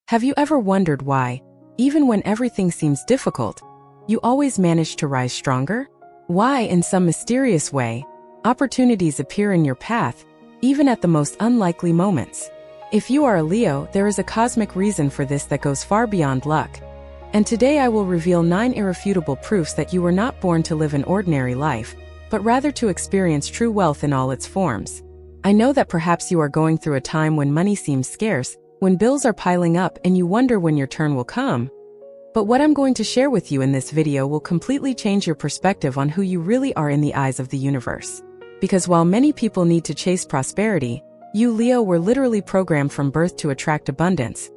Have you ever wondered why, even when everything seems difficult, you always manage to rise stronger? Why, in some mysterious way, opportunities appear in your path, even at the most unlikely moments? If you are a Leo, there is a cosmic reason for this that goes far beyond luck. And today I will reveal 9 irrefutable proofs that you were not born to live an ordinary life, but rather to experience true wealth in all its forms. I know that perhaps you are going through a time when money seems scarce, when bills are piling up and you wonder when your turn will come. But what I'm going to share with you in this video will completely change your perspective on who you really are in the eyes of the universe. Because while many people need to chase prosperity, you Leo were literally programmed from birth to attract abundance.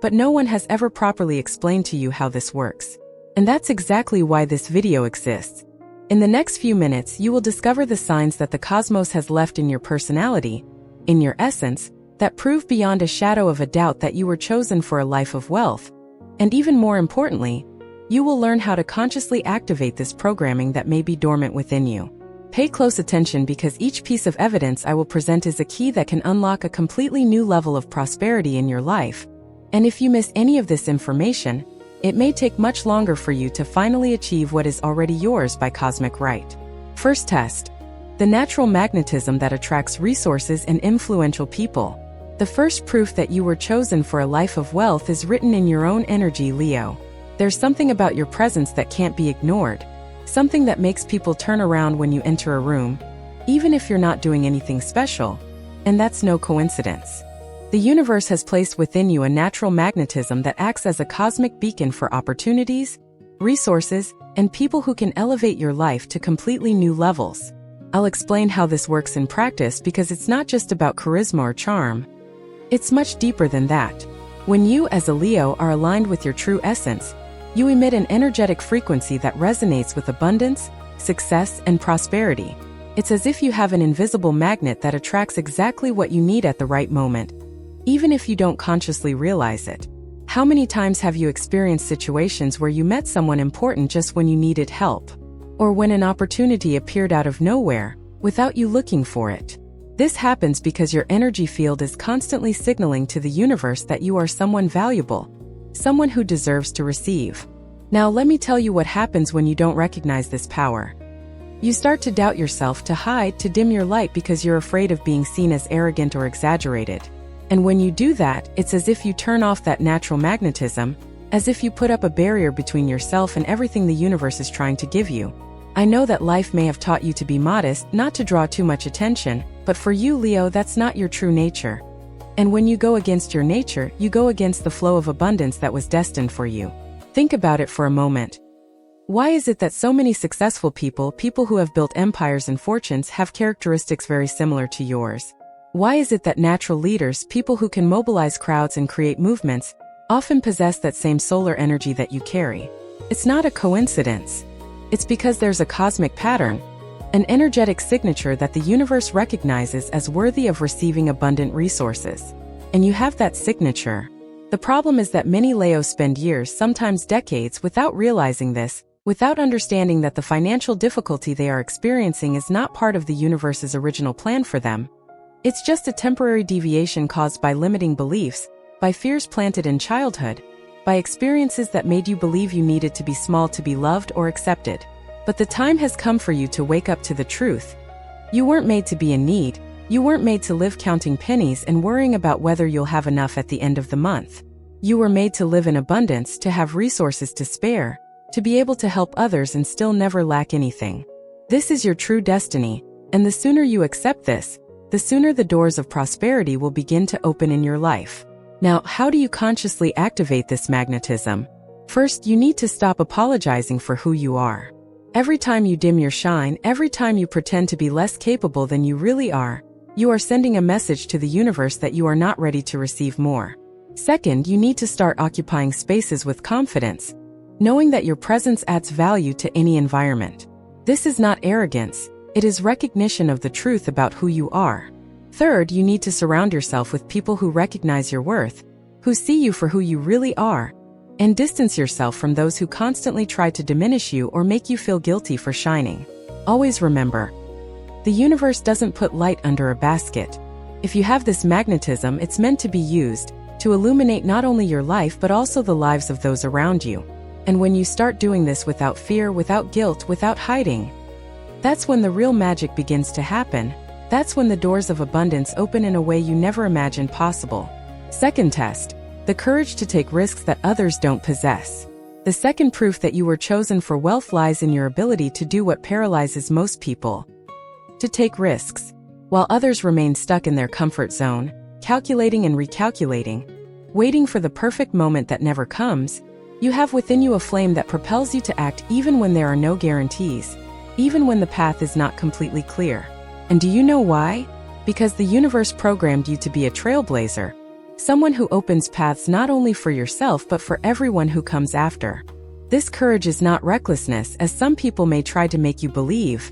But no one has ever properly explained to you how this works. And that's exactly why this video exists. In the next few minutes, you will discover the signs that the cosmos has left in your personality, in your essence, that prove beyond a shadow of a doubt that you were chosen for a life of wealth. And even more importantly, you will learn how to consciously activate this programming that may be dormant within you. Pay close attention because each piece of evidence I will present is a key that can unlock a completely new level of prosperity in your life. And if you miss any of this information, it may take much longer for you to finally achieve what is already yours by cosmic right. First test: the natural magnetism that attracts resources and influential people. The first proof that you were chosen for a life of wealth is written in your own energy, Leo. There's something about your presence that can't be ignored, something that makes people turn around when you enter a room, even if you're not doing anything special, and that's no coincidence. The universe has placed within you a natural magnetism that acts as a cosmic beacon for opportunities, resources, and people who can elevate your life to completely new levels. I'll explain how this works in practice because it's not just about charisma or charm. It's much deeper than that. When you, as a Leo, are aligned with your true essence, you emit an energetic frequency that resonates with abundance, success, and prosperity. It's as if you have an invisible magnet that attracts exactly what you need at the right moment, even if you don't consciously realize it. How many times have you experienced situations where you met someone important just when you needed help? Or when an opportunity appeared out of nowhere, without you looking for it? This happens because your energy field is constantly signaling to the universe that you are someone valuable, someone who deserves to receive. Now let me tell you what happens when you don't recognize this power. You start to doubt yourself, to hide, to dim your light because you're afraid of being seen as arrogant or exaggerated. And when you do that, it's as if you turn off that natural magnetism, as if you put up a barrier between yourself and everything the universe is trying to give you. I know that life may have taught you to be modest, not to draw too much attention, but for you, Leo, that's not your true nature. And when you go against your nature, you go against the flow of abundance that was destined for you. Think about it for a moment. Why is it that so many successful people who have built empires and fortunes, have characteristics very similar to yours? Why is it that natural leaders, people who can mobilize crowds and create movements, often possess that same solar energy that you carry? It's not a coincidence. It's because there's a cosmic pattern, an energetic signature that the universe recognizes as worthy of receiving abundant resources. And you have that signature. The problem is that many Leos spend years, sometimes decades, without realizing this, without understanding that the financial difficulty they are experiencing is not part of the universe's original plan for them. It's just a temporary deviation caused by limiting beliefs, by fears planted in childhood, by experiences that made you believe you needed to be small to be loved or accepted. But the time has come for you to wake up to the truth. You weren't made to be in need. You weren't made to live counting pennies and worrying about whether you'll have enough at the end of the month. You were made to live in abundance, to have resources to spare, to be able to help others and still never lack anything. This is your true destiny, and the sooner you accept this, the sooner the doors of prosperity will begin to open in your life. Now, how do you consciously activate this magnetism? First, you need to stop apologizing for who you are. Every time you dim your shine, every time you pretend to be less capable than you really are, you are sending a message to the universe that you are not ready to receive more. Second, you need to start occupying spaces with confidence, knowing that your presence adds value to any environment. This is not arrogance. It is recognition of the truth about who you are. Third, you need to surround yourself with people who recognize your worth, who see you for who you really are, and distance yourself from those who constantly try to diminish you or make you feel guilty for shining. Always remember, the universe doesn't put light under a basket. If you have this magnetism, it's meant to be used, to illuminate not only your life but also the lives of those around you. And when you start doing this without fear, without guilt, without hiding, that's when the real magic begins to happen. That's when the doors of abundance open in a way you never imagined possible. Second test: the courage to take risks that others don't possess. The second proof that you were chosen for wealth lies in your ability to do what paralyzes most people: to take risks. While others remain stuck in their comfort zone, calculating and recalculating, waiting for the perfect moment that never comes, you have within you a flame that propels you to act even when there are no guarantees, even when the path is not completely clear. And do you know why? Because the universe programmed you to be a trailblazer, someone who opens paths not only for yourself but for everyone who comes after. This courage is not recklessness, as some people may try to make you believe.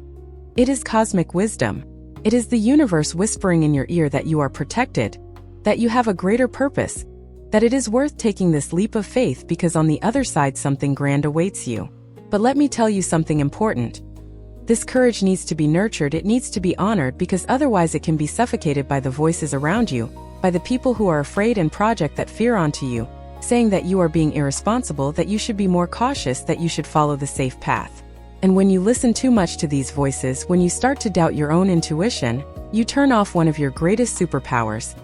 It is cosmic wisdom. It is the universe whispering in your ear that you are protected, that you have a greater purpose, that it is worth taking this leap of faith because on the other side something grand awaits you. But let me tell you something important. This courage needs to be nurtured, it needs to be honored, because otherwise it can be suffocated by the voices around you, by the people who are afraid and project that fear onto you, saying that you are being irresponsible, that you should be more cautious, that you should follow the safe path. And when you listen too much to these voices, when you start to doubt your own intuition, you turn off one of your greatest superpowers: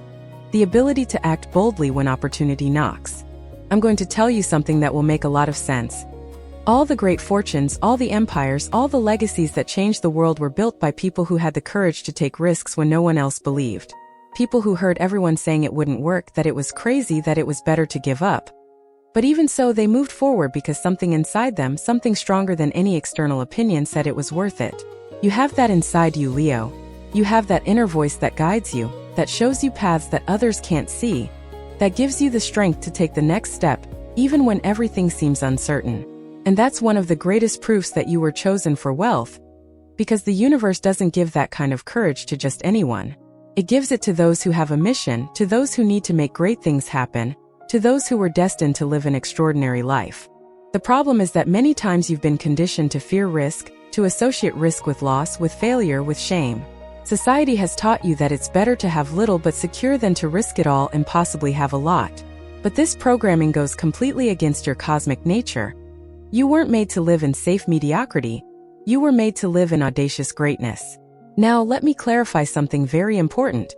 the ability to act boldly when opportunity knocks. I'm going to tell you something that will make a lot of sense. All the great fortunes, all the empires, all the legacies that changed the world were built by people who had the courage to take risks when no one else believed. People who heard everyone saying it wouldn't work, that it was crazy, that it was better to give up. But even so, they moved forward because something inside them, something stronger than any external opinion, said it was worth it. You have that inside you, Leo. You have that inner voice that guides you, that shows you paths that others can't see, that gives you the strength to take the next step, even when everything seems uncertain. And that's one of the greatest proofs that you were chosen for wealth, because the universe doesn't give that kind of courage to just anyone. It gives it to those who have a mission, to those who need to make great things happen, to those who were destined to live an extraordinary life. The problem is that many times you've been conditioned to fear risk, to associate risk with loss, with failure, with shame. Society has taught you that it's better to have little but secure than to risk it all and possibly have a lot. But this programming goes completely against your cosmic nature. You weren't made to live in safe mediocrity. You were made to live in audacious greatness. Now, let me clarify something very important.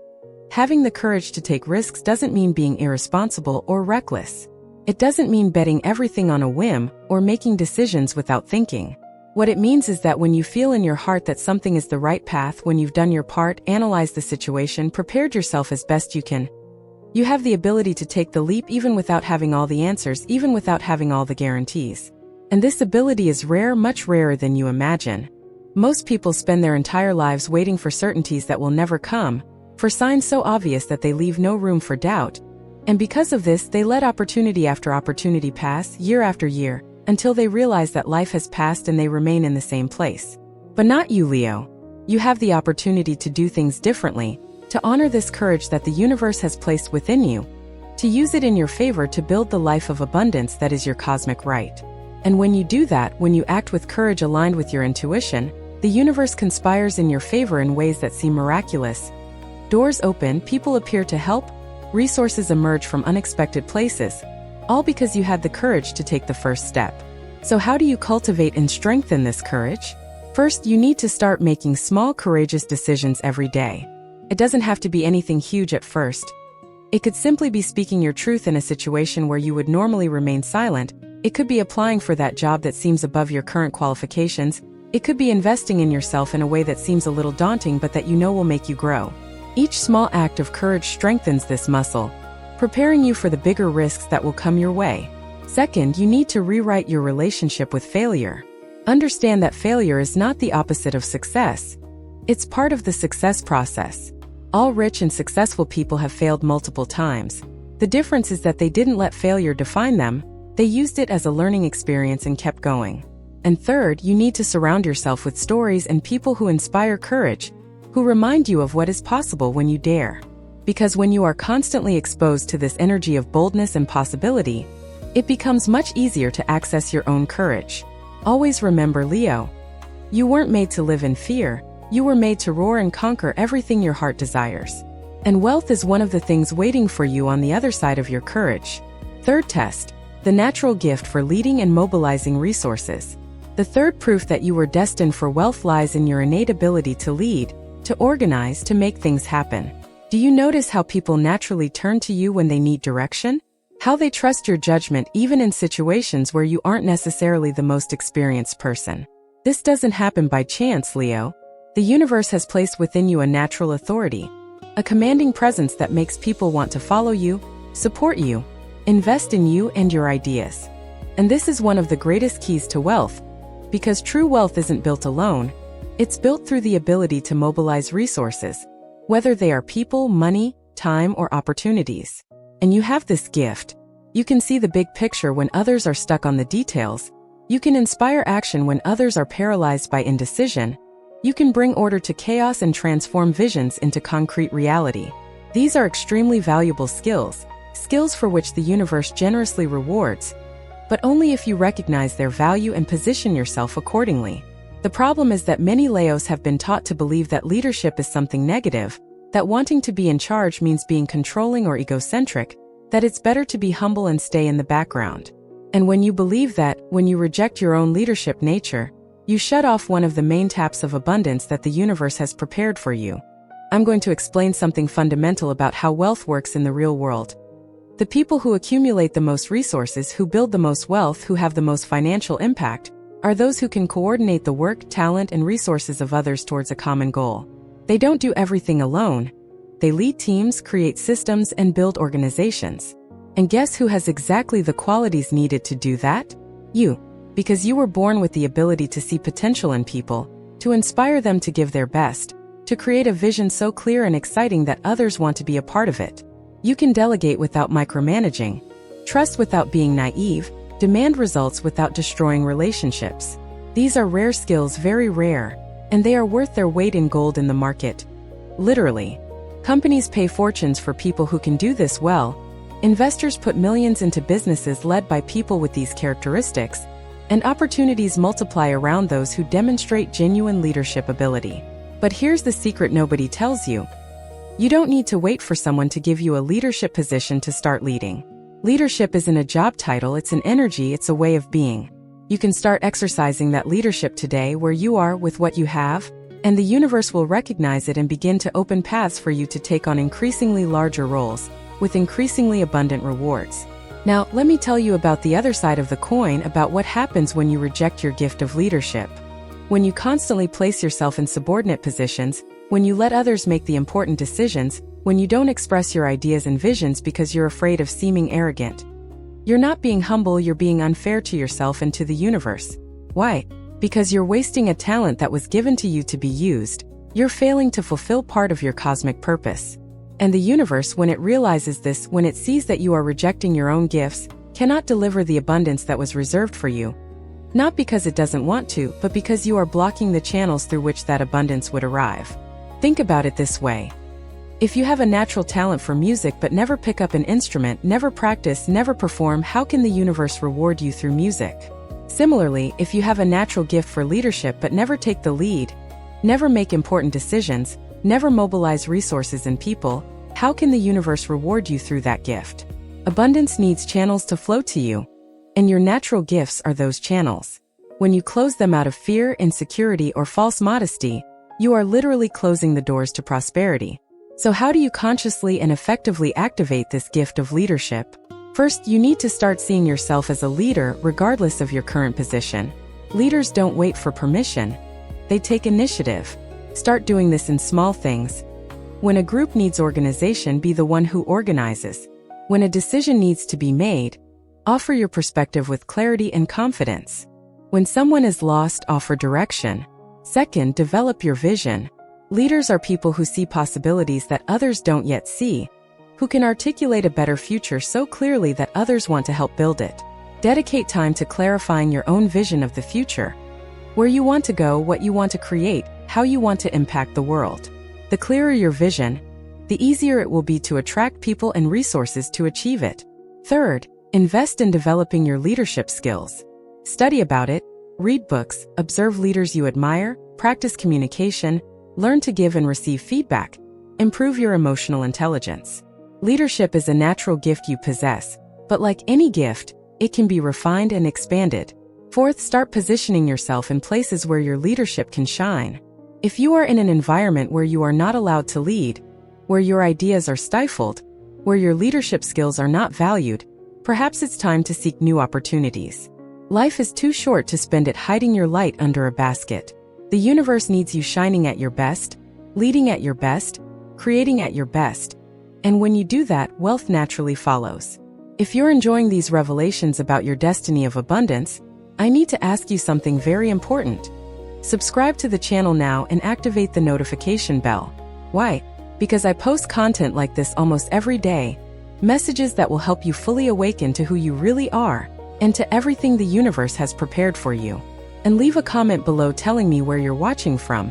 Having the courage to take risks doesn't mean being irresponsible or reckless. It doesn't mean betting everything on a whim or making decisions without thinking. What it means is that when you feel in your heart that something is the right path, when you've done your part, analyzed the situation, prepared yourself as best you can, you have the ability to take the leap even without having all the answers, even without having all the guarantees. And this ability is rare, much rarer than you imagine. Most people spend their entire lives waiting for certainties that will never come, for signs so obvious that they leave no room for doubt. And because of this, they let opportunity after opportunity pass, year after year, until they realize that life has passed and they remain in the same place. But not you, Leo. You have the opportunity to do things differently, to honor this courage that the universe has placed within you, to use it in your favor to build the life of abundance that is your cosmic right. And when you do that, when you act with courage aligned with your intuition, the universe conspires in your favor in ways that seem miraculous. Doors open, people appear to help, resources emerge from unexpected places, all because you had the courage to take the first step. So how do you cultivate and strengthen this courage? First, you need to start making small, courageous decisions every day. It doesn't have to be anything huge at first. It could simply be speaking your truth in a situation where you would normally remain silent. It could be applying for that job that seems above your current qualifications. It could be investing in yourself in a way that seems a little daunting but that you know will make you grow. Each small act of courage strengthens this muscle, preparing you for the bigger risks that will come your way. Second, you need to rewrite your relationship with failure. Understand that failure is not the opposite of success. It's part of the success process. All rich and successful people have failed multiple times. The difference is that they didn't let failure define them. They used it as a learning experience and kept going. And third, you need to surround yourself with stories and people who inspire courage, who remind you of what is possible when you dare. Because when you are constantly exposed to this energy of boldness and possibility, it becomes much easier to access your own courage. Always remember, Leo, you weren't made to live in fear. You were made to roar and conquer everything your heart desires. And wealth is one of the things waiting for you on the other side of your courage. Third test, the natural gift for leading and mobilizing resources. The third proof that you were destined for wealth lies in your innate ability to lead, to organize, to make things happen. Do you notice how people naturally turn to you when they need direction? How they trust your judgment even in situations where you aren't necessarily the most experienced person? This doesn't happen by chance, Leo. The universe has placed within you a natural authority, a commanding presence that makes people want to follow you, support you, invest in you and your ideas. And this is one of the greatest keys to wealth, because true wealth isn't built alone. It's built through the ability to mobilize resources, whether they are people, money, time, or opportunities. And you have this gift. You can see the big picture when others are stuck on the details. You can inspire action when others are paralyzed by indecision. You can bring order to chaos and transform visions into concrete reality. These are extremely valuable skills, skills for which the universe generously rewards, but only if you recognize their value and position yourself accordingly. The problem is that many Leos have been taught to believe that leadership is something negative, that wanting to be in charge means being controlling or egocentric, that it's better to be humble and stay in the background. And when you believe that, when you reject your own leadership nature, you shut off one of the main taps of abundance that the universe has prepared for you. I'm going to explain something fundamental about how wealth works in the real world. The people who accumulate the most resources, who build the most wealth, who have the most financial impact, are those who can coordinate the work, talent, and resources of others towards a common goal. They don't do everything alone. They lead teams, create systems, and build organizations. And guess who has exactly the qualities needed to do that? You. Because you were born with the ability to see potential in people, to inspire them to give their best, to create a vision so clear and exciting that others want to be a part of it. You can delegate without micromanaging, trust without being naive, demand results without destroying relationships. These are rare skills, very rare, and they are worth their weight in gold in the market. Literally. Companies pay fortunes for people who can do this well. Investors put millions into businesses led by people with these characteristics, and opportunities multiply around those who demonstrate genuine leadership ability. But here's the secret nobody tells you. You don't need to wait for someone to give you a leadership position to start leading. Leadership isn't a job title, it's an energy, it's a way of being. You can start exercising that leadership today where you are with what you have, and the universe will recognize it and begin to open paths for you to take on increasingly larger roles, with increasingly abundant rewards. Now, let me tell you about the other side of the coin, about what happens when you reject your gift of leadership. When you constantly place yourself in subordinate positions, when you let others make the important decisions, when you don't express your ideas and visions because you're afraid of seeming arrogant. You're not being humble, you're being unfair to yourself and to the universe. Why? Because you're wasting a talent that was given to you to be used. You're failing to fulfill part of your cosmic purpose. And the universe, when it realizes this, when it sees that you are rejecting your own gifts, cannot deliver the abundance that was reserved for you. Not because it doesn't want to, but because you are blocking the channels through which that abundance would arrive. Think about it this way. If you have a natural talent for music but never pick up an instrument, never practice, never perform, how can the universe reward you through music? Similarly, if you have a natural gift for leadership but never take the lead, never make important decisions, never mobilize resources and people, how can the universe reward you through that gift? Abundance needs channels to flow to you, and your natural gifts are those channels. When you close them out of fear, insecurity, or false modesty, you are literally closing the doors to prosperity. So how do you consciously and effectively activate this gift of leadership? First, you need to start seeing yourself as a leader regardless of your current position. Leaders don't wait for permission. They take initiative. Start doing this in small things. When a group needs organization, be the one who organizes. When a decision needs to be made, offer your perspective with clarity and confidence. When someone is lost, offer direction. Second, develop your vision. Leaders are people who see possibilities that others don't yet see, who can articulate a better future so clearly that others want to help build it. Dedicate time to clarifying your own vision of the future. Where you want to go, what you want to create, how you want to impact the world. The clearer your vision, the easier it will be to attract people and resources to achieve it. Third, invest in developing your leadership skills. Study about it, read books, observe leaders you admire, practice communication, learn to give and receive feedback, Improve your emotional intelligence. Leadership is a natural gift you possess, but like any gift, it can be refined and expanded. Fourth, start positioning yourself in places where your leadership can shine. If you are in an environment where you are not allowed to lead, where your ideas are stifled, where your leadership skills are not valued, perhaps it's time to seek new opportunities. Life is too short to spend it hiding your light under a basket. The universe needs you shining at your best, leading at your best, creating at your best. And when you do that, wealth naturally follows. If you're enjoying these revelations about your destiny of abundance, I need to ask you something very important. Subscribe to the channel now and activate the notification bell. Why? Because I post content like this almost every day, messages that will help you fully awaken to who you really are and to everything the universe has prepared for you. And leave a comment below telling me where you're watching from.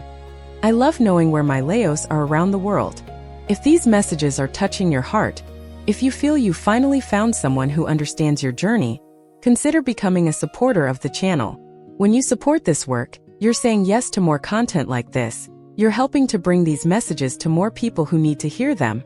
I love knowing where my Leos are around the world. If these messages are touching your heart, if you feel you finally found someone who understands your journey, consider becoming a supporter of the channel. When you support this work, you're saying yes to more content like this. You're helping to bring these messages to more people who need to hear them.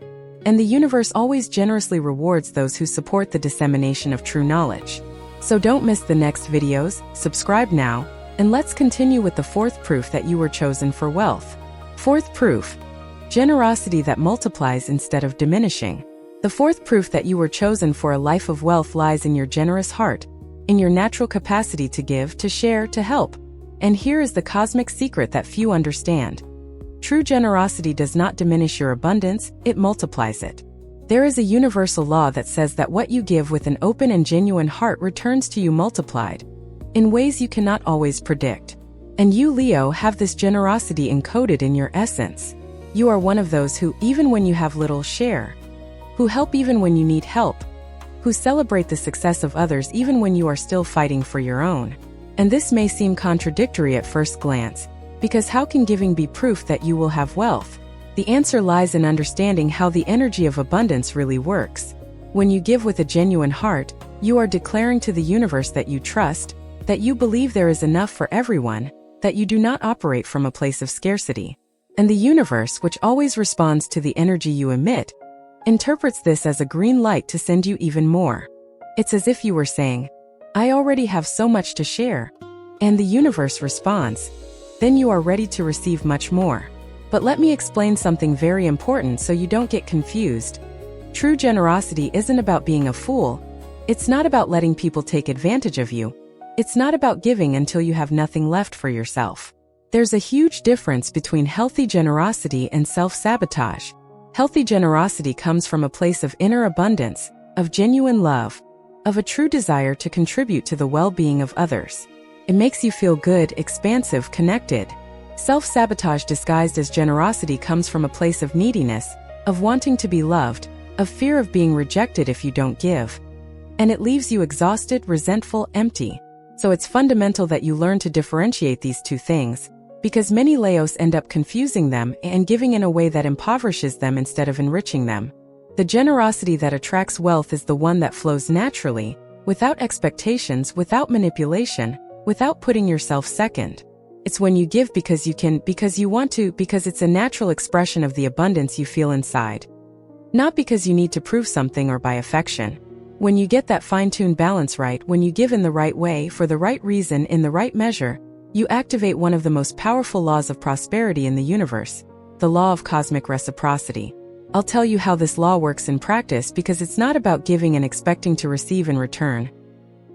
And the universe always generously rewards those who support the dissemination of true knowledge. So don't miss the next videos, subscribe now, and let's continue with the fourth proof that you were chosen for wealth. Fourth proof: generosity that multiplies instead of diminishing. The fourth proof that you were chosen for a life of wealth lies in your generous heart, in your natural capacity to give, to share, to help. And here is the cosmic secret that few understand. True generosity does not diminish your abundance, it multiplies it. There is a universal law that says that what you give with an open and genuine heart returns to you multiplied, in ways you cannot always predict. And you, Leo, have this generosity encoded in your essence. You are one of those who, even when you have little, share. Who help even when you need help. Who celebrate the success of others even when you are still fighting for your own. And this may seem contradictory at first glance, because how can giving be proof that you will have wealth? The answer lies in understanding how the energy of abundance really works. When you give with a genuine heart, you are declaring to the universe that you trust, that you believe there is enough for everyone, that you do not operate from a place of scarcity. And the universe, which always responds to the energy you emit, interprets this as a green light to send you even more. It's as if you were saying, I already have so much to share. And the universe responds, then you are ready to receive much more. But let me explain something very important so you don't get confused. True generosity isn't about being a fool. It's not about letting people take advantage of you. It's not about giving until you have nothing left for yourself. There's a huge difference between healthy generosity and self-sabotage. Healthy generosity comes from a place of inner abundance, of genuine love, of a true desire to contribute to the well-being of others. It makes you feel good, expansive, connected. Self-sabotage disguised as generosity comes from a place of neediness, of wanting to be loved, of fear of being rejected if you don't give. And it leaves you exhausted, resentful, empty. So it's fundamental that you learn to differentiate these two things, because many Leos end up confusing them and giving in a way that impoverishes them instead of enriching them. The generosity that attracts wealth is the one that flows naturally, without expectations, without manipulation, without putting yourself second. It's when you give because you can, because you want to, because it's a natural expression of the abundance you feel inside. Not because you need to prove something or by affection. When you get that fine-tuned balance right, when you give in the right way, for the right reason, in the right measure, you activate one of the most powerful laws of prosperity in the universe, the law of cosmic reciprocity. I'll tell you how this law works in practice because it's not about giving and expecting to receive in return.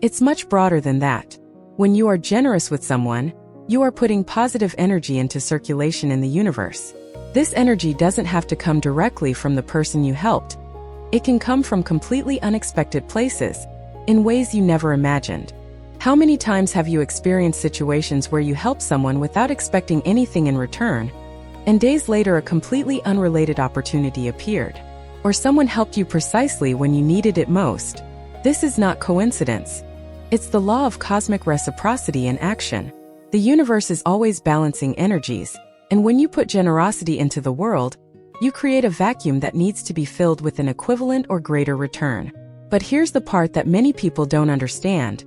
It's much broader than that. When you are generous with someone, you are putting positive energy into circulation in the universe. This energy doesn't have to come directly from the person you helped. It can come from completely unexpected places, in ways you never imagined. How many times have you experienced situations where you helped someone without expecting anything in return, and days later a completely unrelated opportunity appeared? Or someone helped you precisely when you needed it most? This is not coincidence. It's the law of cosmic reciprocity in action. The universe is always balancing energies, and when you put generosity into the world, you create a vacuum that needs to be filled with an equivalent or greater return. But here's the part that many people don't understand.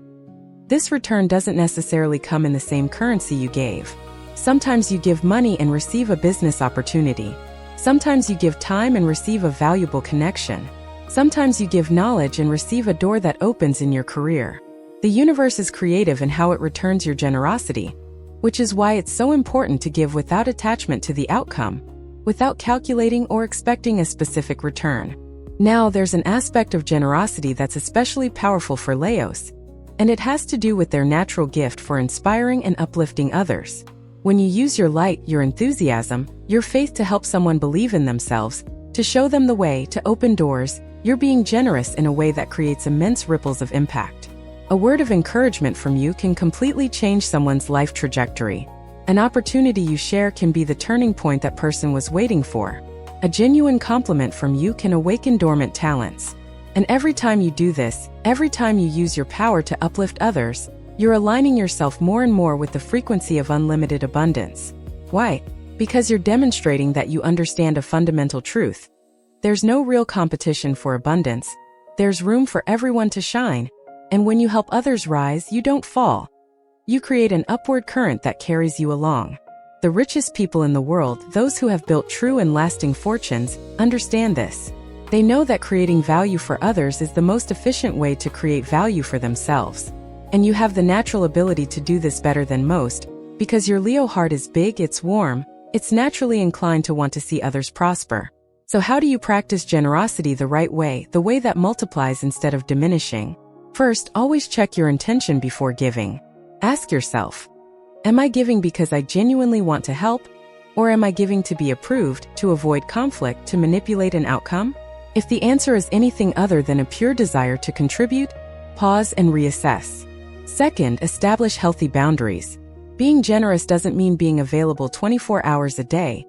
This return doesn't necessarily come in the same currency you gave. Sometimes you give money and receive a business opportunity. Sometimes you give time and receive a valuable connection. Sometimes you give knowledge and receive a door that opens in your career. The universe is creative in how it returns your generosity, which is why it's so important to give without attachment to the outcome, without calculating or expecting a specific return. Now, there's an aspect of generosity that's especially powerful for Leos, and it has to do with their natural gift for inspiring and uplifting others. When you use your light, your enthusiasm, your faith to help someone believe in themselves, to show them the way, to open doors, you're being generous in a way that creates immense ripples of impact. A word of encouragement from you can completely change someone's life trajectory. An opportunity you share can be the turning point that person was waiting for. A genuine compliment from you can awaken dormant talents. And every time you do this, every time you use your power to uplift others, you're aligning yourself more and more with the frequency of unlimited abundance. Why? Because you're demonstrating that you understand a fundamental truth. There's no real competition for abundance. There's room for everyone to shine. And when you help others rise, you don't fall. You create an upward current that carries you along. The richest people in the world, those who have built true and lasting fortunes, understand this. They know that creating value for others is the most efficient way to create value for themselves. And you have the natural ability to do this better than most, because your Leo heart is big, it's warm, it's naturally inclined to want to see others prosper. So how do you practice generosity the right way, the way that multiplies instead of diminishing? First, always check your intention before giving. Ask yourself, am I giving because I genuinely want to help? Or am I giving to be approved, to avoid conflict, to manipulate an outcome? If the answer is anything other than a pure desire to contribute, pause and reassess. Second, establish healthy boundaries. Being generous doesn't mean being available 24 hours a day.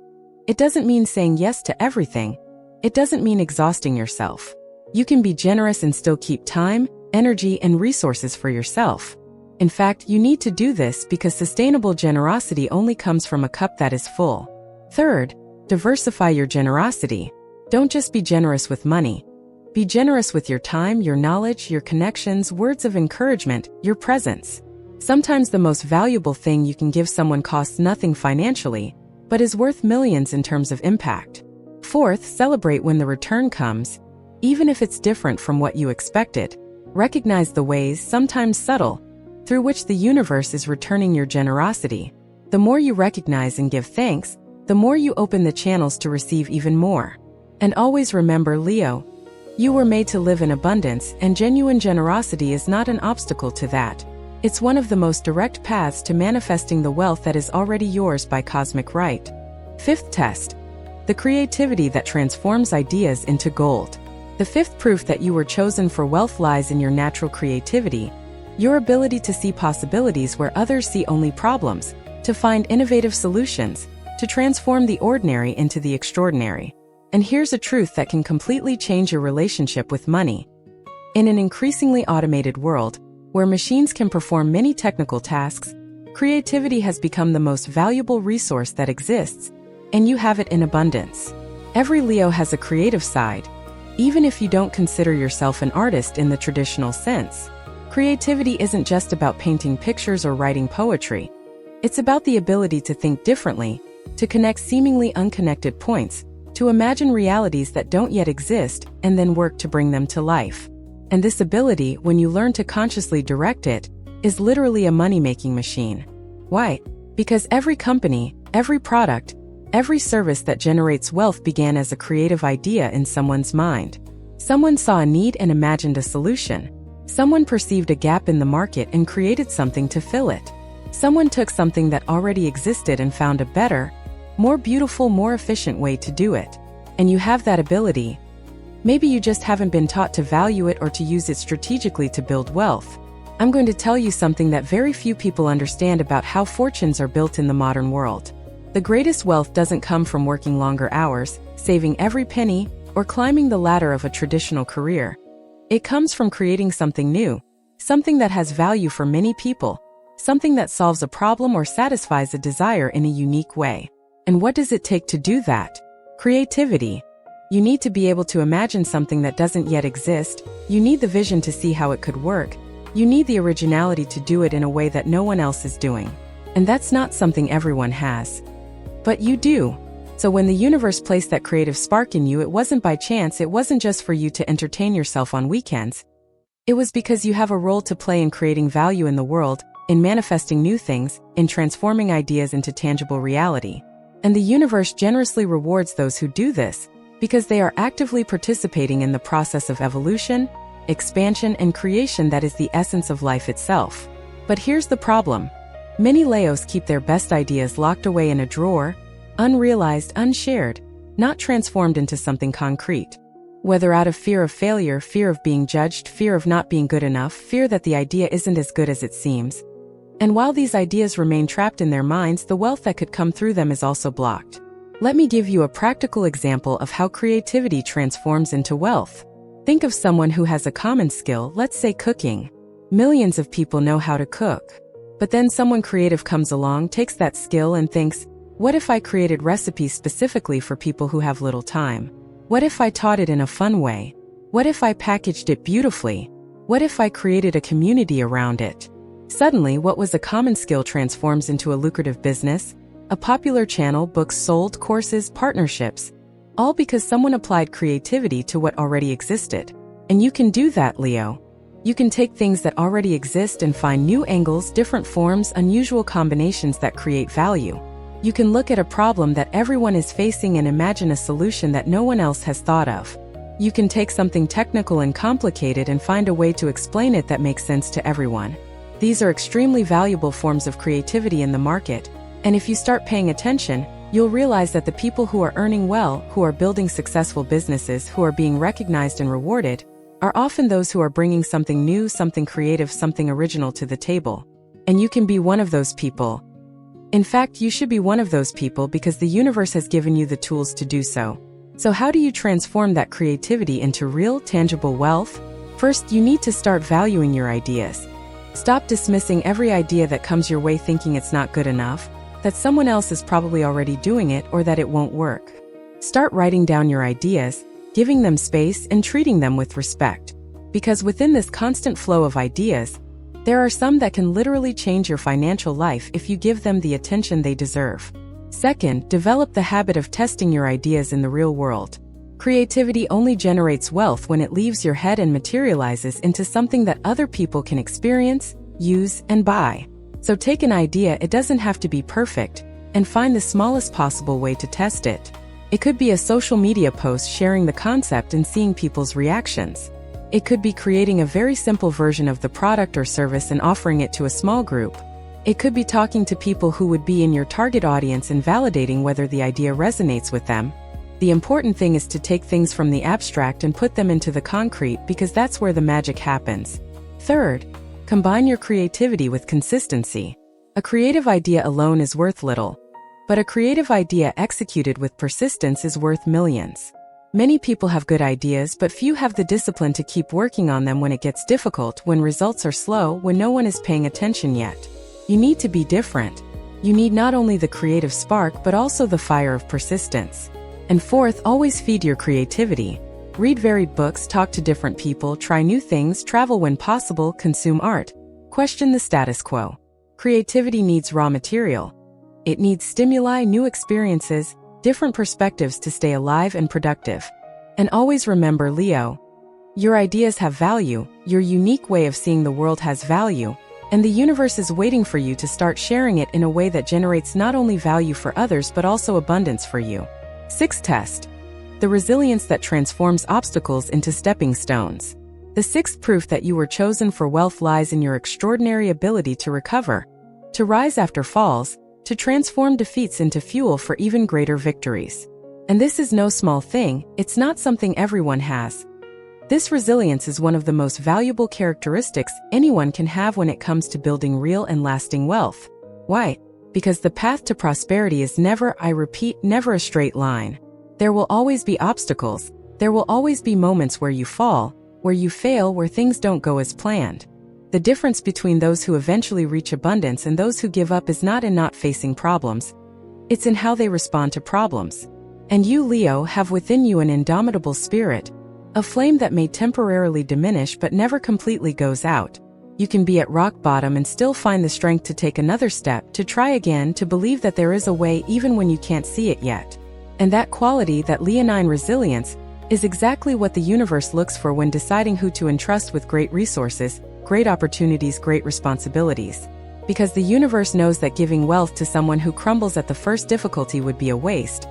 It doesn't mean saying yes to everything. It doesn't mean exhausting yourself. You can be generous and still keep time, energy, and resources for yourself. In fact, you need to do this because sustainable generosity only comes from a cup that is full. Third, diversify your generosity. Don't just be generous with money. Be generous with your time, your knowledge, your connections, words of encouragement, your presence. Sometimes the most valuable thing you can give someone costs nothing financially, but is worth millions in terms of impact. Fourth, celebrate when the return comes, even if it's different from what you expected. Recognize the ways, sometimes subtle, through which the universe is returning your generosity. The more you recognize and give thanks, the more you open the channels to receive even more. And always remember, Leo, you were made to live in abundance, and genuine generosity is not an obstacle to that. It's one of the most direct paths to manifesting the wealth that is already yours by cosmic right. Fifth test, the creativity that transforms ideas into gold. The fifth proof that you were chosen for wealth lies in your natural creativity, your ability to see possibilities where others see only problems, to find innovative solutions, to transform the ordinary into the extraordinary. And here's a truth that can completely change your relationship with money. In an increasingly automated world, where machines can perform many technical tasks, creativity has become the most valuable resource that exists, and you have it in abundance. Every Leo has a creative side, even if you don't consider yourself an artist in the traditional sense. Creativity isn't just about painting pictures or writing poetry. It's about the ability to think differently, to connect seemingly unconnected points, to imagine realities that don't yet exist, and then work to bring them to life. And this ability, when you learn to consciously direct it, is literally a money-making machine. Why? Because every company, every product, every service that generates wealth began as a creative idea in someone's mind. Someone saw a need and imagined a solution. Someone perceived a gap in the market and created something to fill it. Someone took something that already existed and found a better, more beautiful, more efficient way to do it. And you have that ability. Maybe you just haven't been taught to value it or to use it strategically to build wealth. I'm going to tell you something that very few people understand about how fortunes are built in the modern world. The greatest wealth doesn't come from working longer hours, saving every penny, or climbing the ladder of a traditional career. It comes from creating something new, something that has value for many people, something that solves a problem or satisfies a desire in a unique way. And what does it take to do that? Creativity. You need to be able to imagine something that doesn't yet exist. You need the vision to see how it could work. You need the originality to do it in a way that no one else is doing. And that's not something everyone has. But you do. So when the universe placed that creative spark in you, it wasn't by chance, it wasn't just for you to entertain yourself on weekends. It was because you have a role to play in creating value in the world, in manifesting new things, in transforming ideas into tangible reality. And the universe generously rewards those who do this, because they are actively participating in the process of evolution, expansion, and creation that is the essence of life itself. But here's the problem. Many Leos keep their best ideas locked away in a drawer, unrealized, unshared, not transformed into something concrete. Whether out of fear of failure, fear of being judged, fear of not being good enough, fear that the idea isn't as good as it seems. And while these ideas remain trapped in their minds, the wealth that could come through them is also blocked. Let me give you a practical example of how creativity transforms into wealth. Think of someone who has a common skill, let's say cooking. Millions of people know how to cook. But then someone creative comes along, takes that skill and thinks, what if I created recipes specifically for people who have little time? What if I taught it in a fun way? What if I packaged it beautifully? What if I created a community around it? Suddenly, what was a common skill transforms into a lucrative business, a popular channel, books sold, courses, partnerships, all because someone applied creativity to what already existed. And you can do that, Leo. You can take things that already exist and find new angles, different forms, unusual combinations that create value. You can look at a problem that everyone is facing and imagine a solution that no one else has thought of. You can take something technical and complicated and find a way to explain it that makes sense to everyone. These are extremely valuable forms of creativity in the market, and if you start paying attention, you'll realize that the people who are earning well, who are building successful businesses, who are being recognized and rewarded, are often those who are bringing something new, something creative, something original to the table. And you can be one of those people. In fact, you should be one of those people because the universe has given you the tools to do so. So how do you transform that creativity into real, tangible wealth? First, you need to start valuing your ideas. Stop dismissing every idea that comes your way thinking it's not good enough, that someone else is probably already doing it, or that it won't work. Start writing down your ideas, giving them space, and treating them with respect. Because within this constant flow of ideas, there are some that can literally change your financial life if you give them the attention they deserve. Second, develop the habit of testing your ideas in the real world. Creativity only generates wealth when it leaves your head and materializes into something that other people can experience, use, and buy. So take an idea, it doesn't have to be perfect, and find the smallest possible way to test it. It could be a social media post sharing the concept and seeing people's reactions. It could be creating a very simple version of the product or service and offering it to a small group. It could be talking to people who would be in your target audience and validating whether the idea resonates with them. The important thing is to take things from the abstract and put them into the concrete, because that's where the magic happens. Third, combine your creativity with consistency. A creative idea alone is worth little, but a creative idea executed with persistence is worth millions. Many people have good ideas, but few have the discipline to keep working on them when it gets difficult, when results are slow, when no one is paying attention yet. You need to be different. You need not only the creative spark, but also the fire of persistence. And fourth, always feed your creativity. Read varied books, talk to different people, try new things, travel when possible, consume art. Question the status quo. Creativity needs raw material. It needs stimuli, new experiences, different perspectives to stay alive and productive. And always remember, Leo, your ideas have value, your unique way of seeing the world has value, and the universe is waiting for you to start sharing it in a way that generates not only value for others but also abundance for you. Sixth test. The resilience that transforms obstacles into stepping stones. The sixth proof that you were chosen for wealth lies in your extraordinary ability to recover, to rise after falls, to transform defeats into fuel for even greater victories. And this is no small thing, it's not something everyone has. This resilience is one of the most valuable characteristics anyone can have when it comes to building real and lasting wealth. Why? Because the path to prosperity is never, I repeat, never a straight line. There will always be obstacles, there will always be moments where you fall, where you fail, where things don't go as planned. The difference between those who eventually reach abundance and those who give up is not in not facing problems. It's in how they respond to problems. And you, Leo, have within you an indomitable spirit, a flame that may temporarily diminish but never completely goes out. You can be at rock bottom and still find the strength to take another step, to try again, to believe that there is a way even when you can't see it yet. And that quality, that leonine resilience, is exactly what the universe looks for when deciding who to entrust with great resources, great opportunities, great responsibilities. Because the universe knows that giving wealth to someone who crumbles at the first difficulty would be a waste.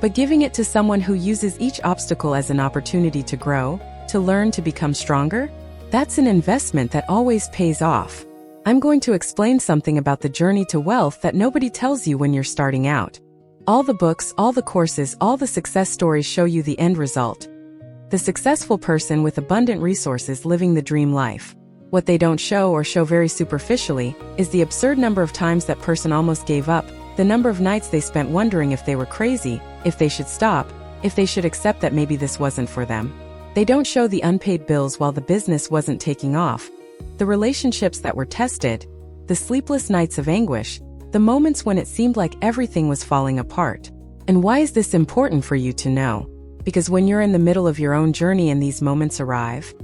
But giving it to someone who uses each obstacle as an opportunity to grow, to learn, to become stronger, that's an investment that always pays off. I'm going to explain something about the journey to wealth that nobody tells you when you're starting out. All the books, all the courses, all the success stories show you the end result. The successful person with abundant resources living the dream life. What they don't show, or show very superficially, is the absurd number of times that person almost gave up, the number of nights they spent wondering if they were crazy, if they should stop, if they should accept that maybe this wasn't for them. They don't show the unpaid bills while the business wasn't taking off, the relationships that were tested, the sleepless nights of anguish, the moments when it seemed like everything was falling apart. And why is this important for you to know? Because when you're in the middle of your own journey and these moments arrive,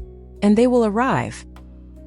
and they will arrive,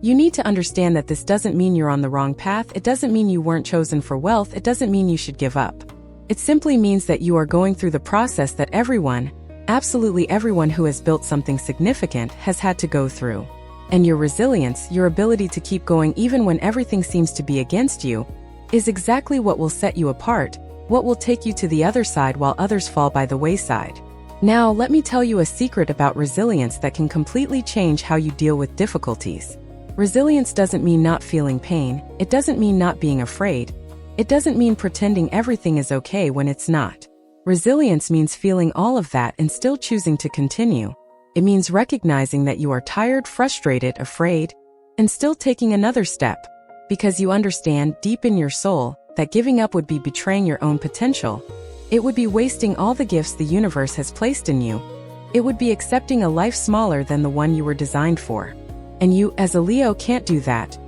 you need to understand that this doesn't mean you're on the wrong path, it doesn't mean you weren't chosen for wealth, it doesn't mean you should give up. It simply means that you are going through the process that everyone, absolutely everyone who has built something significant, has had to go through. And your resilience, your ability to keep going even when everything seems to be against you, is exactly what will set you apart, what will take you to the other side while others fall by the wayside. Now, let me tell you a secret about resilience that can completely change how you deal with difficulties. Resilience doesn't mean not feeling pain, it doesn't mean not being afraid, it doesn't mean pretending everything is okay when it's not. Resilience means feeling all of that and still choosing to continue. It means recognizing that you are tired, frustrated, afraid, and still taking another step, because you understand deep in your soul that giving up would be betraying your own potential. It would be wasting all the gifts the universe has placed in you. It would be accepting a life smaller than the one you were designed for. And you, as a Leo, can't do that.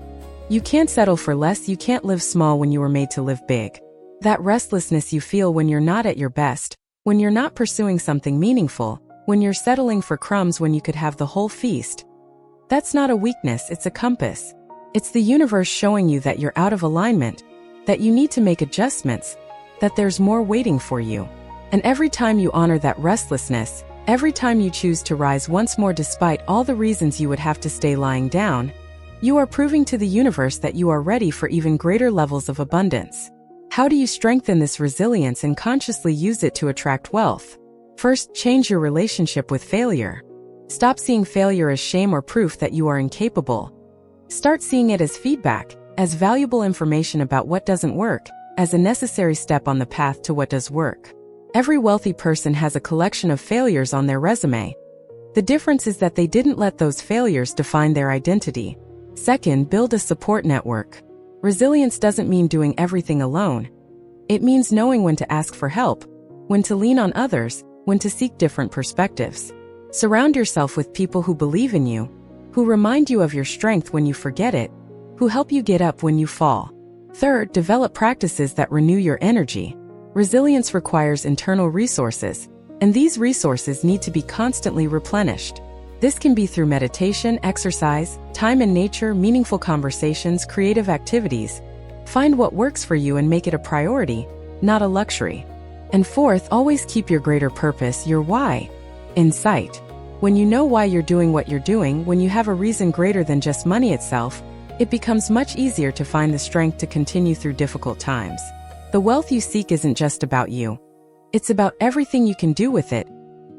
You can't settle for less, you can't live small when you were made to live big. That restlessness you feel when you're not at your best, when you're not pursuing something meaningful, when you're settling for crumbs when you could have the whole feast. That's not a weakness, it's a compass. It's the universe showing you that you're out of alignment, that you need to make adjustments, that there's more waiting for you. And every time you honor that restlessness, every time you choose to rise once more despite all the reasons you would have to stay lying down, you are proving to the universe that you are ready for even greater levels of abundance. How do you strengthen this resilience and consciously use it to attract wealth? First, change your relationship with failure. Stop seeing failure as shame or proof that you are incapable. Start seeing it as feedback, as valuable information about what doesn't work, as a necessary step on the path to what does work. Every wealthy person has a collection of failures on their resume. The difference is that they didn't let those failures define their identity. Second, build a support network. Resilience doesn't mean doing everything alone. It means knowing when to ask for help, when to lean on others, when to seek different perspectives. Surround yourself with people who believe in you, who remind you of your strength when you forget it, who help you get up when you fall. Third, develop practices that renew your energy. Resilience requires internal resources, and these resources need to be constantly replenished. This can be through meditation, exercise, time in nature, meaningful conversations, creative activities. Find what works for you and make it a priority, not a luxury. And fourth, always keep your greater purpose, your why, in sight. When you know why you're doing what you're doing, when you have a reason greater than just money itself, it becomes much easier to find the strength to continue through difficult times. The wealth you seek isn't just about you. It's about everything you can do with it,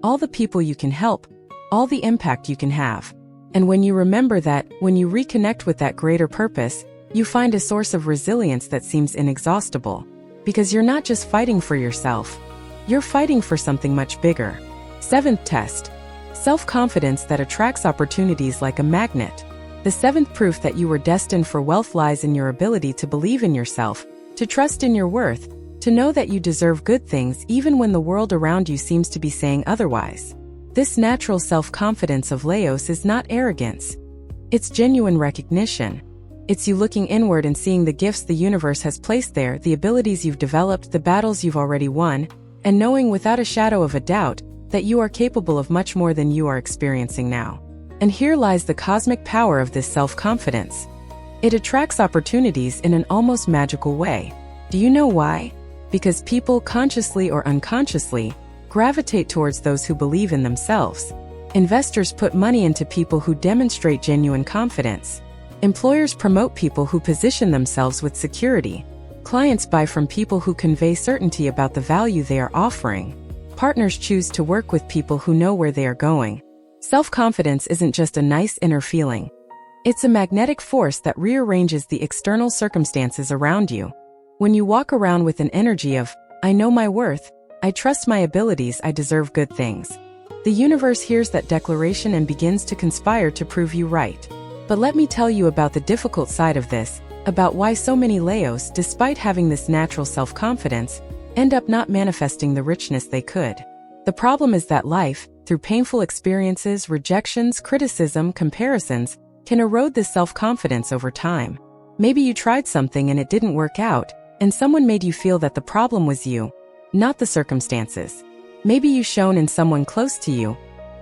all the people you can help, all the impact you can have. And when you remember that, when you reconnect with that greater purpose, you find a source of resilience that seems inexhaustible. Because you're not just fighting for yourself, you're fighting for something much bigger. Seventh test. Self-confidence that attracts opportunities like a magnet. The seventh proof that you were destined for wealth lies in your ability to believe in yourself, to trust in your worth, to know that you deserve good things even when the world around you seems to be saying otherwise. This natural self-confidence of Leos is not arrogance. It's genuine recognition. It's you looking inward and seeing the gifts the universe has placed there, the abilities you've developed, the battles you've already won, and knowing without a shadow of a doubt that you are capable of much more than you are experiencing now. And here lies the cosmic power of this self-confidence. It attracts opportunities in an almost magical way. Do you know why? Because people, consciously or unconsciously, gravitate towards those who believe in themselves. Investors put money into people who demonstrate genuine confidence. Employers promote people who position themselves with security. Clients buy from people who convey certainty about the value they are offering. Partners choose to work with people who know where they are going. Self-confidence isn't just a nice inner feeling. It's a magnetic force that rearranges the external circumstances around you. When you walk around with an energy of, "I know my worth, I trust my abilities, I deserve good things," the universe hears that declaration and begins to conspire to prove you right. But let me tell you about the difficult side of this, about why so many Leos, despite having this natural self-confidence, end up not manifesting the richness they could. The problem is that life, through painful experiences, rejections, criticism, comparisons, can erode this self-confidence over time. Maybe you tried something and it didn't work out, and someone made you feel that the problem was you, not the circumstances. Maybe you shone in someone close to you,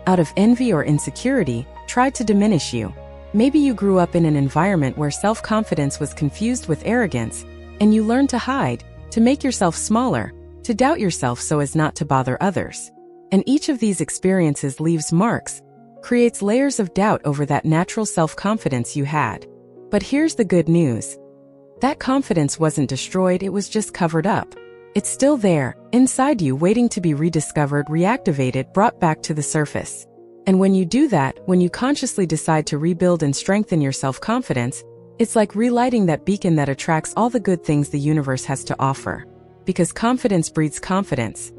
out of envy or insecurity, tried to diminish you. Maybe you grew up in an environment where self-confidence was confused with arrogance, and you learned to hide, to make yourself smaller, to doubt yourself so as not to bother others. And each of these experiences leaves marks, creates layers of doubt over that natural self-confidence you had. But here's the good news. That confidence wasn't destroyed, it was just covered up. It's still there, inside you, waiting to be rediscovered, reactivated, brought back to the surface. And when you do that, when you consciously decide to rebuild and strengthen your self-confidence, it's like relighting that beacon that attracts all the good things the universe has to offer. Because confidence breeds confidence.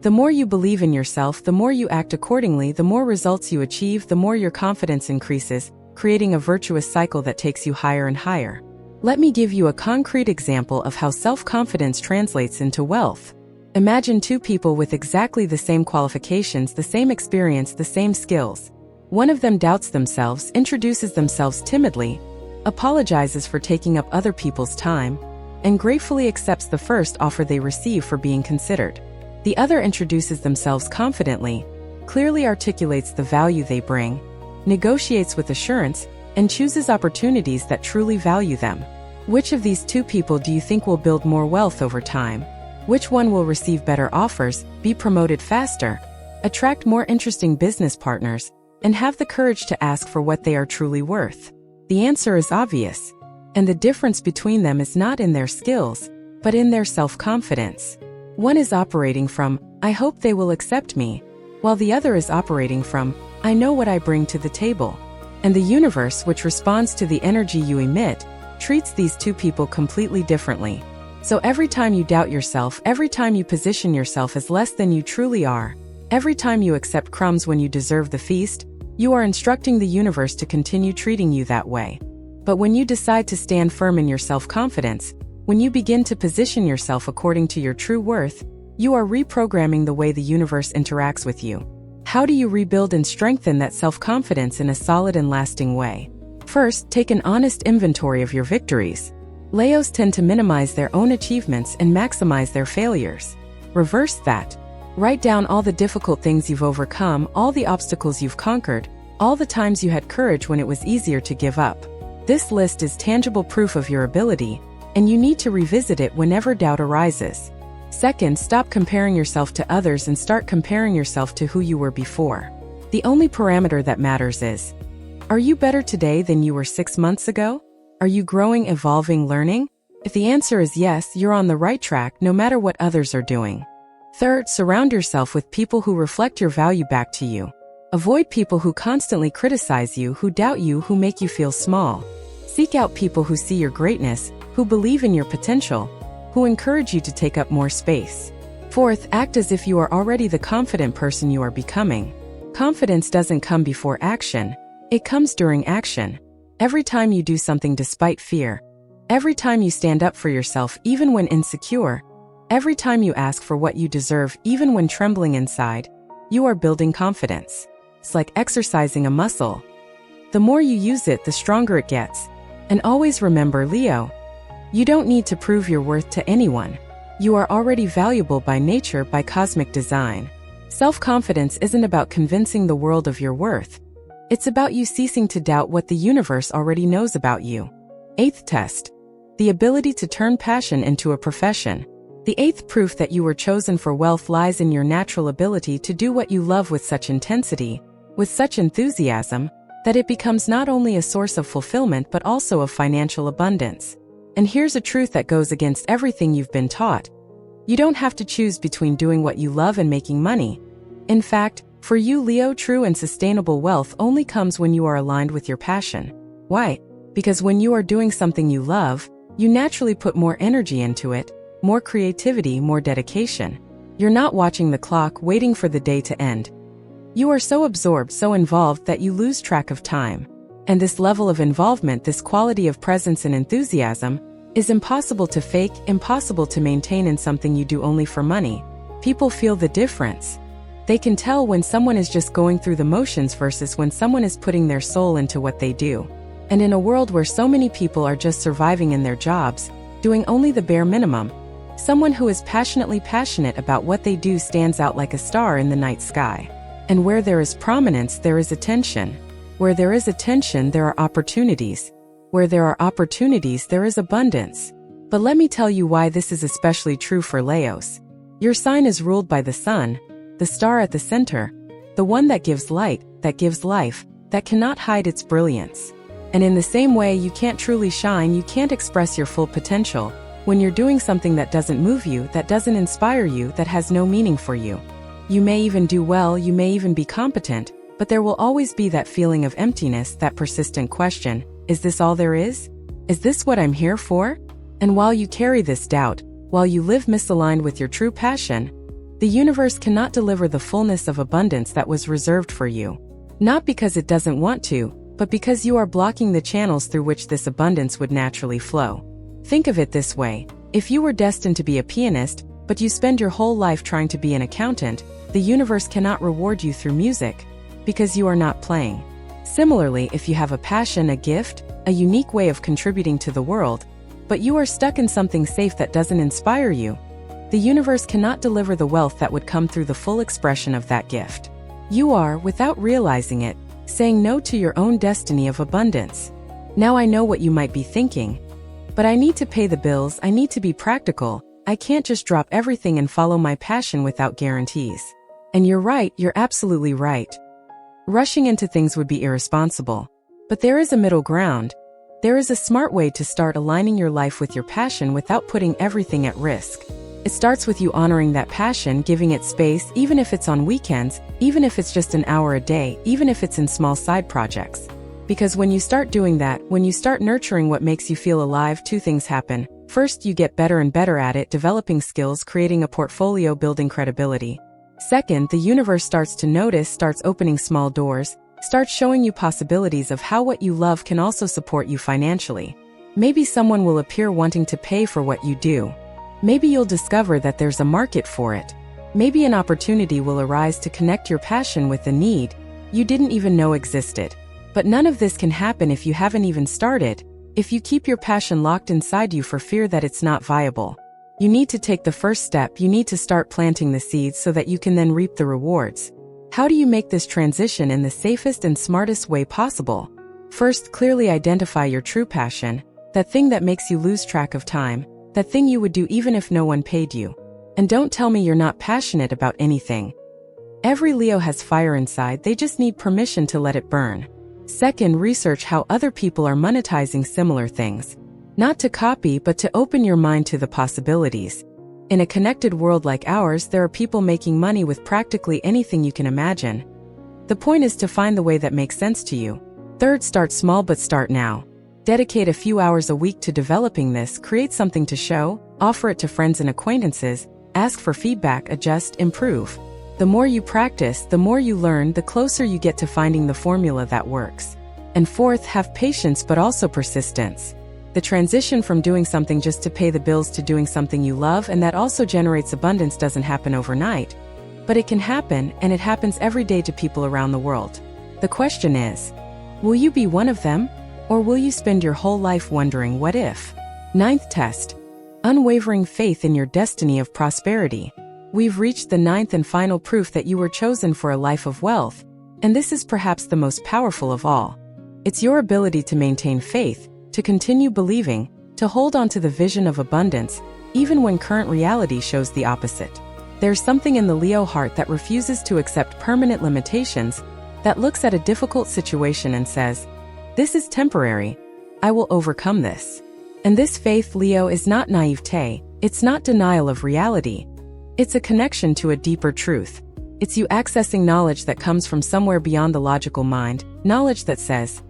The more you believe in yourself, the more you act accordingly, the more results you achieve, the more your confidence increases, creating a virtuous cycle that takes you higher and higher. Let me give you a concrete example of how self-confidence translates into wealth. Imagine two people with exactly the same qualifications, the same experience, the same skills. One of them doubts themselves, introduces themselves timidly, apologizes for taking up other people's time, and gratefully accepts the first offer they receive for being considered. The other introduces themselves confidently, clearly articulates the value they bring, negotiates with assurance, and chooses opportunities that truly value them. Which of these two people do you think will build more wealth over time? Which one will receive better offers, be promoted faster, attract more interesting business partners, and have the courage to ask for what they are truly worth? The answer is obvious. And the difference between them is not in their skills, but in their self-confidence. One is operating from, "I hope they will accept me," while the other is operating from, "I know what I bring to the table." And the universe, which responds to the energy you emit, treats these two people completely differently. So every time you doubt yourself, every time you position yourself as less than you truly are, every time you accept crumbs when you deserve the feast, you are instructing the universe to continue treating you that way. But when you decide to stand firm in your self-confidence, when you begin to position yourself according to your true worth, you are reprogramming the way the universe interacts with you. How do you rebuild and strengthen that self-confidence in a solid and lasting way? First, take an honest inventory of your victories. Leos tend to minimize their own achievements and maximize their failures. Reverse that. Write down all the difficult things you've overcome, all the obstacles you've conquered, all the times you had courage when it was easier to give up. This list is tangible proof of your ability, and you need to revisit it whenever doubt arises. Second, stop comparing yourself to others and start comparing yourself to who you were before. The only parameter that matters is, are you better today than you were 6 months ago? Are you growing, evolving, learning? If the answer is yes, you're on the right track no matter what others are doing. Third, surround yourself with people who reflect your value back to you. Avoid people who constantly criticize you, who doubt you, who make you feel small. Seek out people who see your greatness, who believe in your potential, who encourage you to take up more space. Fourth, act as if you are already the confident person you are becoming. Confidence doesn't come before action, it comes during action. Every time you do something despite fear, every time you stand up for yourself even when insecure, every time you ask for what you deserve even when trembling inside, you are building confidence. It's like exercising a muscle. The more you use it, the stronger it gets. And always remember, Leo, you don't need to prove your worth to anyone. You are already valuable by nature, by cosmic design. Self-confidence isn't about convincing the world of your worth. It's about you ceasing to doubt what the universe already knows about you. Eighth test. The ability to turn passion into a profession. The eighth proof that you were chosen for wealth lies in your natural ability to do what you love with such intensity, with such enthusiasm, that it becomes not only a source of fulfillment but also of financial abundance. And here's a truth that goes against everything you've been taught. You don't have to choose between doing what you love and making money. In fact, for you, Leo, true and sustainable wealth only comes when you are aligned with your passion. Why? Because when you are doing something you love, you naturally put more energy into it, more creativity, more dedication. You're not watching the clock, waiting for the day to end. You are so absorbed, so involved that you lose track of time. And this level of involvement, this quality of presence and enthusiasm, is impossible to fake, impossible to maintain in something you do only for money. People feel the difference. They can tell when someone is just going through the motions versus when someone is putting their soul into what they do. And in a world where so many people are just surviving in their jobs, doing only the bare minimum, someone who is passionately passionate about what they do stands out like a star in the night sky. And where there is prominence, there is attention. Where there is attention, there are opportunities. Where there are opportunities, there is abundance. But let me tell you why this is especially true for Leos. Your sign is ruled by the sun, the star at the center, the one that gives light, that gives life, that cannot hide its brilliance. And in the same way you can't truly shine, you can't express your full potential, when you're doing something that doesn't move you, that doesn't inspire you, that has no meaning for you. You may even do well, you may even be competent, but there will always be that feeling of emptiness, that persistent question, is this all there is? Is this what I'm here for? And while you carry this doubt, while you live misaligned with your true passion, the universe cannot deliver the fullness of abundance that was reserved for you. Not because it doesn't want to, but because you are blocking the channels through which this abundance would naturally flow. Think of it this way: if you were destined to be a pianist, but you spend your whole life trying to be an accountant, the universe cannot reward you through music, because you are not playing. Similarly, if you have a passion, a gift, a unique way of contributing to the world, but you are stuck in something safe that doesn't inspire you, the universe cannot deliver the wealth that would come through the full expression of that gift. You are, without realizing it, saying no to your own destiny of abundance. Now I know what you might be thinking. But I need to pay the bills, I need to be practical, I can't just drop everything and follow my passion without guarantees. And you're right, you're absolutely right. Rushing into things would be irresponsible. But there is a middle ground. There is a smart way to start aligning your life with your passion without putting everything at risk. It starts with you honoring that passion, giving it space, even if it's on weekends, even if it's just an hour a day, even if it's in small side projects. Because when you start doing that, when you start nurturing what makes you feel alive, two things happen. First, you get better and better at it, developing skills, creating a portfolio, building credibility. Second, the universe starts to notice, starts opening small doors, starts showing you possibilities of how what you love can also support you financially. Maybe someone will appear wanting to pay for what you do. Maybe you'll discover that there's a market for it. Maybe an opportunity will arise to connect your passion with a need you didn't even know existed. But none of this can happen if you haven't even started, if you keep your passion locked inside you for fear that it's not viable. You need to take the first step, you need to start planting the seeds so that you can then reap the rewards. How do you make this transition in the safest and smartest way possible? First, clearly identify your true passion, that thing that makes you lose track of time, that thing you would do even if no one paid you. And don't tell me you're not passionate about anything. Every Leo has fire inside, they just need permission to let it burn. Second, research how other people are monetizing similar things. Not to copy, but to open your mind to the possibilities. In a connected world like ours, there are people making money with practically anything you can imagine. The point is to find the way that makes sense to you. Third, start small but start now. Dedicate a few hours a week to developing this, create something to show, offer it to friends and acquaintances, ask for feedback, adjust, improve. The more you practice, the more you learn, the closer you get to finding the formula that works. And fourth, have patience but also persistence. The transition from doing something just to pay the bills to doing something you love and that also generates abundance doesn't happen overnight. But it can happen, and it happens every day to people around the world. The question is, will you be one of them? Or will you spend your whole life wondering what if? Ninth test. Unwavering faith in your destiny of prosperity. We've reached the ninth and final proof that you were chosen for a life of wealth, and this is perhaps the most powerful of all. It's your ability to maintain faith, to continue believing, to hold on to the vision of abundance, even when current reality shows the opposite. There's something in the Leo heart that refuses to accept permanent limitations, that looks at a difficult situation and says, "This is temporary. I will overcome this." And this faith, Leo, is not naivete, it's not denial of reality. It's a connection to a deeper truth. It's you accessing knowledge that comes from somewhere beyond the logical mind, knowledge that says,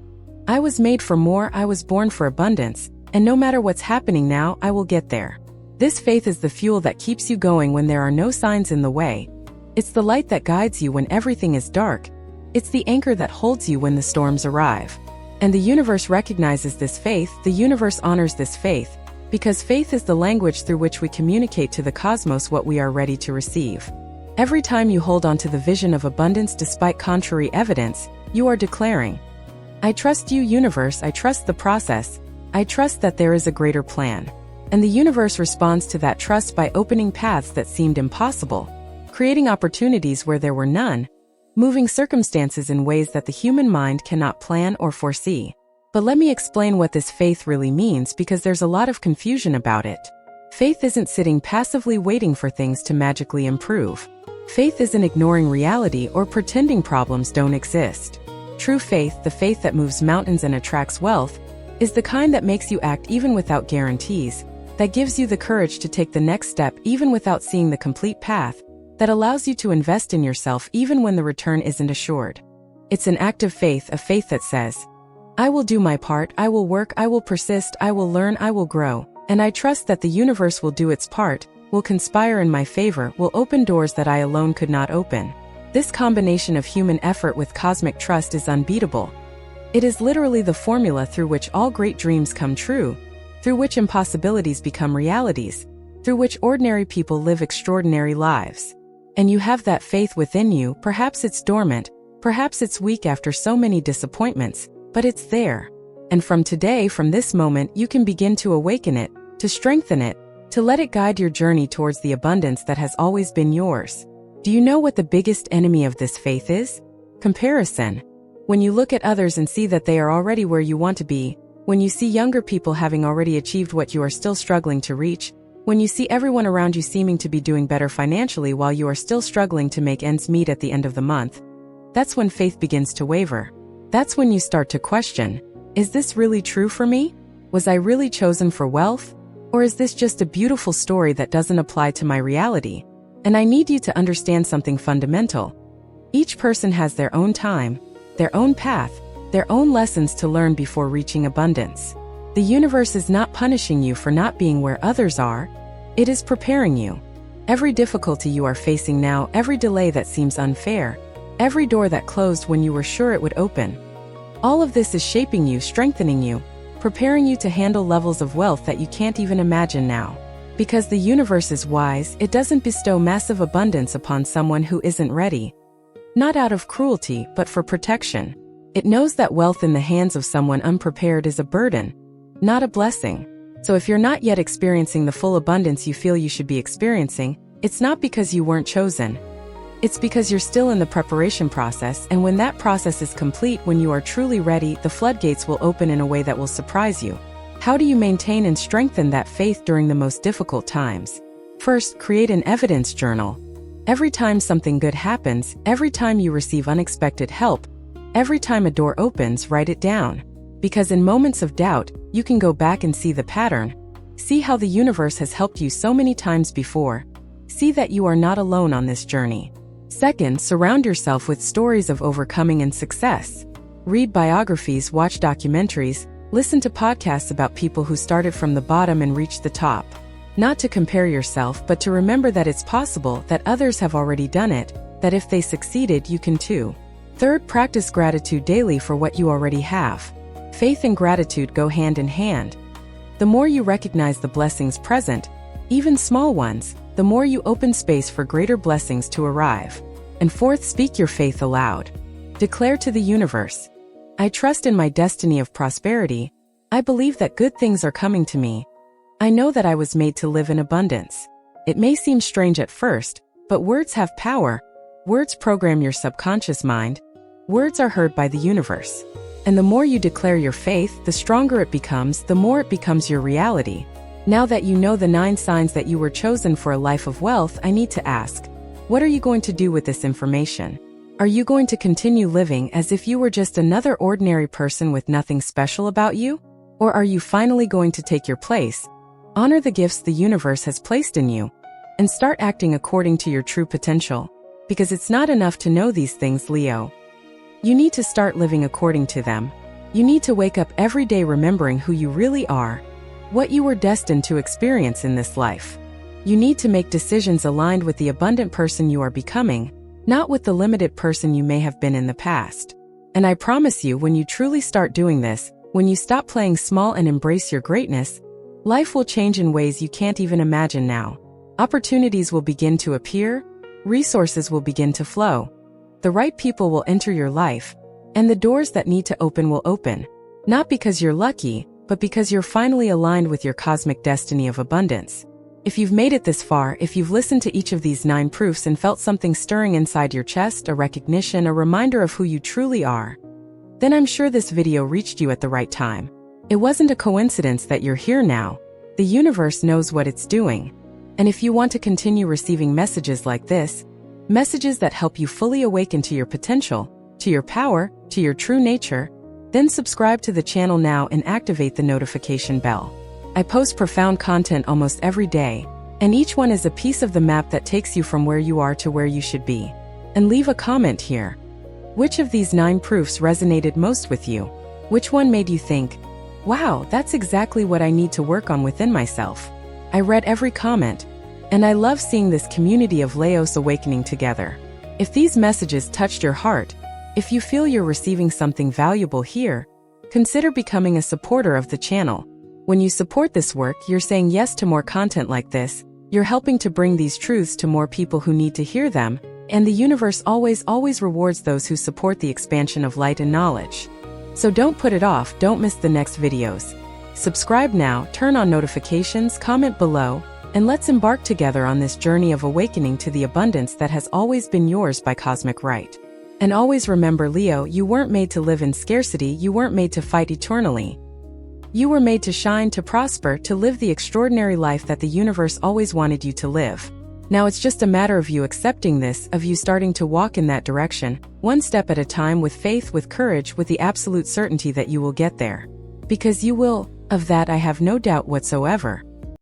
"I was made for more, I was born for abundance, and no matter what's happening now, I will get there." This faith is the fuel that keeps you going when there are no signs in the way. It's the light that guides you when everything is dark. It's the anchor that holds you when the storms arrive. And the universe recognizes this faith, the universe honors this faith, because faith is the language through which we communicate to the cosmos what we are ready to receive. Every time you hold on to the vision of abundance despite contrary evidence, you are declaring, "I trust you, universe, I trust the process, I trust that there is a greater plan." And the universe responds to that trust by opening paths that seemed impossible, creating opportunities where there were none, moving circumstances in ways that the human mind cannot plan or foresee. But let me explain what this faith really means, because there's a lot of confusion about it. Faith isn't sitting passively waiting for things to magically improve. Faith isn't ignoring reality or pretending problems don't exist. True faith, the faith that moves mountains and attracts wealth, is the kind that makes you act even without guarantees, that gives you the courage to take the next step even without seeing the complete path, that allows you to invest in yourself even when the return isn't assured. It's an act of faith, a faith that says, "I will do my part, I will work, I will persist, I will learn, I will grow, and I trust that the universe will do its part, will conspire in my favor, will open doors that I alone could not open." This combination of human effort with cosmic trust is unbeatable. It is literally the formula through which all great dreams come true, through which impossibilities become realities, through which ordinary people live extraordinary lives. And you have that faith within you. Perhaps it's dormant, perhaps it's weak after so many disappointments, but it's there. And from today, from this moment, you can begin to awaken it, to strengthen it, to let it guide your journey towards the abundance that has always been yours. Do you know what the biggest enemy of this faith is? Comparison. When you look at others and see that they are already where you want to be, when you see younger people having already achieved what you are still struggling to reach, when you see everyone around you seeming to be doing better financially while you are still struggling to make ends meet at the end of the month, that's when faith begins to waver. That's when you start to question, is this really true for me? Was I really chosen for wealth? Or is this just a beautiful story that doesn't apply to my reality? And I need you to understand something fundamental. Each person has their own time, their own path, their own lessons to learn before reaching abundance. The universe is not punishing you for not being where others are. It is preparing you. Every difficulty you are facing now, every delay that seems unfair, every door that closed when you were sure it would open, all of this is shaping you, strengthening you, preparing you to handle levels of wealth that you can't even imagine now. Because the universe is wise, it doesn't bestow massive abundance upon someone who isn't ready. Not out of cruelty, but for protection. It knows that wealth in the hands of someone unprepared is a burden, not a blessing. So if you're not yet experiencing the full abundance you feel you should be experiencing, it's not because you weren't chosen. It's because you're still in the preparation process, and when that process is complete, when you are truly ready, the floodgates will open in a way that will surprise you. How do you maintain and strengthen that faith during the most difficult times? First, create an evidence journal. Every time something good happens, every time you receive unexpected help, every time a door opens, write it down. Because in moments of doubt, you can go back and see the pattern. See how the universe has helped you so many times before. See that you are not alone on this journey. Second, surround yourself with stories of overcoming and success. Read biographies, watch documentaries, listen to podcasts about people who started from the bottom and reached the top. Not to compare yourself, but to remember that it's possible, that others have already done it, that if they succeeded, you can too. Third, practice gratitude daily for what you already have. Faith and gratitude go hand in hand. The more you recognize the blessings present, even small ones, the more you open space for greater blessings to arrive. And fourth, speak your faith aloud. Declare to the universe, I trust in my destiny of prosperity. I believe that good things are coming to me. I know that I was made to live in abundance. It may seem strange at first, but words have power. Words program your subconscious mind. Words are heard by the universe. And the more you declare your faith, the stronger it becomes, the more it becomes your reality. Now that you know the 9 signs that you were chosen for a life of wealth, I need to ask, what are you going to do with this information? Are you going to continue living as if you were just another ordinary person with nothing special about you? Or are you finally going to take your place, honor the gifts the universe has placed in you, and start acting according to your true potential? Because it's not enough to know these things, Leo. You need to start living according to them. You need to wake up every day remembering who you really are, what you were destined to experience in this life. You need to make decisions aligned with the abundant person you are becoming, not with the limited person you may have been in the past. And I promise you, when you truly start doing this, when you stop playing small and embrace your greatness, life will change in ways you can't even imagine now. Opportunities will begin to appear, resources will begin to flow, the right people will enter your life, and the doors that need to open will open. Not because you're lucky, but because you're finally aligned with your cosmic destiny of abundance. If you've made it this far, if you've listened to each of these 9 proofs and felt something stirring inside your chest, a recognition, a reminder of who you truly are, then I'm sure this video reached you at the right time. It wasn't a coincidence that you're here now. The universe knows what it's doing. And if you want to continue receiving messages like this, messages that help you fully awaken to your potential, to your power, to your true nature, then subscribe to the channel now and activate the notification bell. I post profound content almost every day, and each one is a piece of the map that takes you from where you are to where you should be. And leave a comment here. Which of these 9 proofs resonated most with you? Which one made you think, wow, that's exactly what I need to work on within myself? I read every comment, and I love seeing this community of Leos awakening together. If these messages touched your heart, if you feel you're receiving something valuable here, consider becoming a supporter of the channel. When you support this work, you're saying yes to more content like this, you're helping to bring these truths to more people who need to hear them, and the universe always rewards those who support the expansion of light and knowledge. So don't put it off, don't miss the next videos. Subscribe now, turn on notifications, comment below, and let's embark together on this journey of awakening to the abundance that has always been yours by cosmic right. And always remember, Leo, you weren't made to live in scarcity, you weren't made to fight eternally. You were made to shine, to prosper, to live the extraordinary life that the universe always wanted you to live. Now it's just a matter of you accepting this, of you starting to walk in that direction, one step at a time, with faith, with courage, with the absolute certainty that you will get there. Because you will, of that I have no doubt whatsoever.